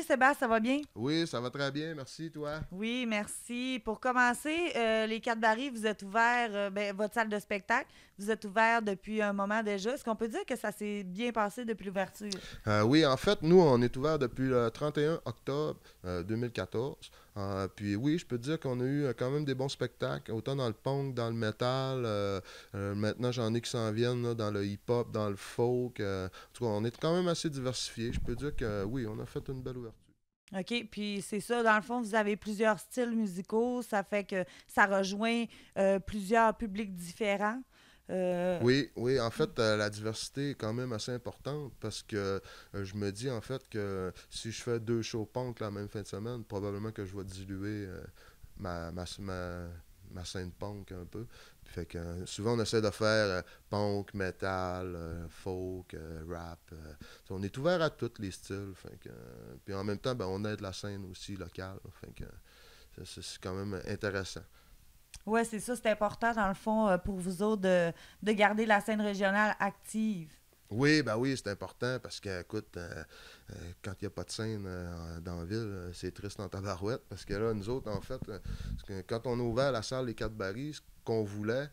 Sébastien, ça va bien? Oui, ça va très bien, merci, toi. Oui, merci. Pour commencer, les Quatre Barils, vous êtes ouverts, votre salle de spectacle, vous êtes ouvert depuis un moment déjà. Est-ce qu'on peut dire que ça s'est bien passé depuis l'ouverture? Oui, en fait, nous, on est ouvert depuis le 31 octobre 2014. Puis oui, je peux te dire qu'on a eu quand même des bons spectacles, autant dans le punk, dans le metal. Maintenant, j'en ai qui s'en viennent là, dans le hip-hop, dans le folk. En tout cas, on est quand même assez diversifié. Je peux dire que oui, on a fait une belle ouverture. OK, puis c'est ça, dans le fond, vous avez plusieurs styles musicaux, ça fait que ça rejoint plusieurs publics différents. Euh, Oui, oui, en fait, la diversité est quand même assez importante parce que je me dis en fait que si je fais deux shows punk la même fin de semaine, probablement que je vais diluer ma, ma, ma, ma scène punk un peu. Puis fait que souvent on essaie de faire punk, metal, folk, rap. On est ouvert à tous les styles. Fait que, puis en même temps, ben, on aide la scène aussi locale. Fait que c'est quand même intéressant. oui, c'est ça, c'est important, dans le fond, pour vous autres, de garder la scène régionale active. Oui, ben oui, c'est important parce que, écoute, quand il n'y a pas de scène dans la ville, c'est triste en tabarouette parce que là, nous autres, en fait, parce que quand on a ouvert la salle Les Quatre Barils, ce qu'on voulait,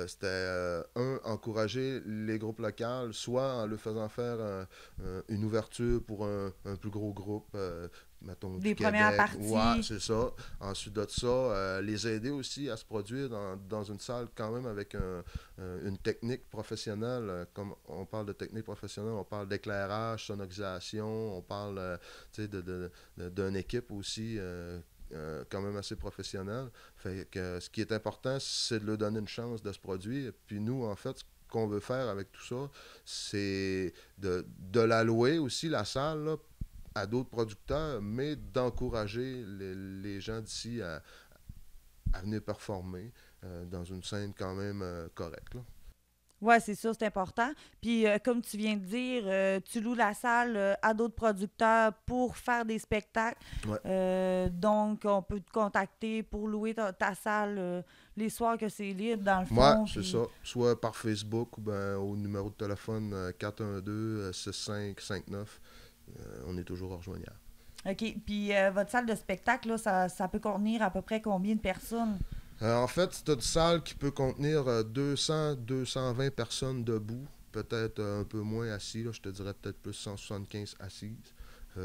c'était, encourager les groupes locaux, soit en leur faisant faire une ouverture pour un plus gros groupe, mettons, du Des premières Québec. Ouais, parties. c'est ça. Ensuite de ça, les aider aussi à se produire dans une salle quand même avec une technique professionnelle. Comme on parle de technique professionnelle, on parle d'éclairage, sonorisation, on parle d'une équipe aussi quand même assez professionnelle. Fait que ce qui est important, c'est de leur donner une chance de se produire. Puis nous, en fait, ce qu'on veut faire avec tout ça, c'est de la louer aussi, la salle, là, à d'autres producteurs, mais d'encourager les gens d'ici à venir performer dans une scène quand même correcte. Là. Oui, c'est sûr, c'est important. Puis, comme tu viens de dire, tu loues la salle à d'autres producteurs pour faire des spectacles. Ouais. Donc, on peut te contacter pour louer ta salle les soirs que c'est libre, dans le Moi, fond. c'est Puis, ça. Soit par Facebook ou ben, au numéro de téléphone 412-6559. On est toujours rejoignable. OK. Puis, votre salle de spectacle, là, ça peut contenir à peu près combien de personnes? En fait, c'est une salle qui peut contenir 200-220 personnes debout. Peut-être un peu moins assis. Là, je te dirais peut-être plus 175 assises.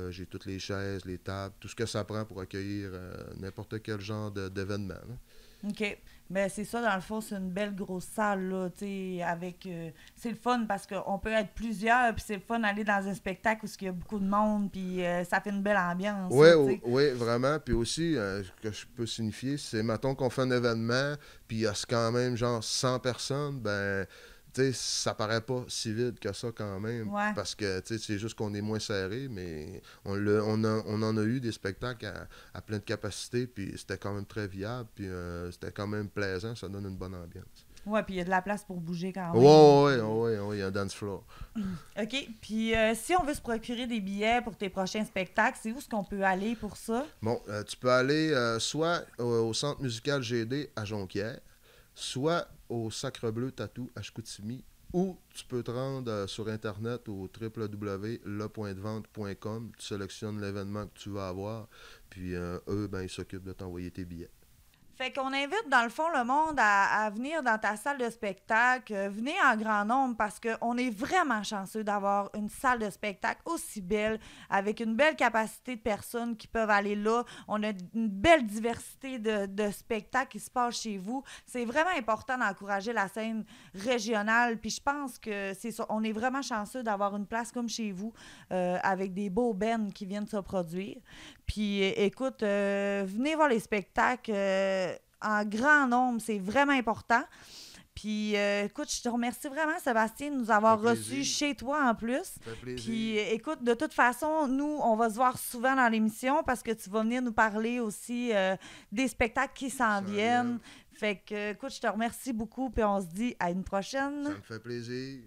J'ai toutes les chaises, les tables, tout ce que ça prend pour accueillir n'importe quel genre d'événement. Là. OK. Ben c'est ça, dans le fond, c'est une belle grosse salle, là, tu sais, avec... c'est le fun parce qu'on peut être plusieurs, puis c'est le fun d'aller dans un spectacle où il y a beaucoup de monde, puis ça fait une belle ambiance, Oui, là, tu sais. oui, vraiment. Puis aussi, ce que je peux signifier, c'est, mettons qu'on fait un événement, puis il y a quand même genre 100 personnes, ben, tu sais, ça paraît pas si vide que ça quand même, Ouais. parce que, tu sais, c'est juste qu'on est moins serré, mais on en a eu des spectacles à pleine capacité, puis c'était quand même très viable, puis c'était quand même plaisant, ça donne une bonne ambiance. Ouais, puis il y a de la place pour bouger quand Ouais, même, ouais, puis... ouais, ouais, il y a un dance floor. OK. Puis si on veut se procurer des billets pour tes prochains spectacles, c'est où est-ce qu'on peut aller pour ça? Bon, tu peux aller soit au Centre musical GD à Jonquière, soit au Sacre Bleu Tattoo à Chicoutimi, ou tu peux te rendre sur Internet au www.lepointdevente.com, tu sélectionnes l'événement que tu vas avoir, puis eux, ben, ils s'occupent de t'envoyer tes billets. Fait qu'on invite, dans le fond, le monde à venir dans ta salle de spectacle. Venez en grand nombre parce qu'on est vraiment chanceux d'avoir une salle de spectacle aussi belle, avec une belle capacité de personnes qui peuvent aller là. On a une belle diversité de spectacles qui se passent chez vous. C'est vraiment important d'encourager la scène régionale. Puis je pense que c'est ça. On est vraiment chanceux d'avoir une place comme chez vous, avec des beaux bands qui viennent se produire. Puis écoute, venez voir les spectacles en grand nombre, c'est vraiment important. Puis écoute, je te remercie vraiment, Sébastien, de nous Ça fait avoir reçus plaisir. chez toi en plus. Ça fait Puis plaisir. écoute, de toute façon, nous, on va se voir souvent dans l'émission parce que tu vas venir nous parler aussi des spectacles qui s'en Ça vient. viennent. Fait que, écoute, je te remercie beaucoup, puis on se dit à une Ça prochaine. me fait plaisir.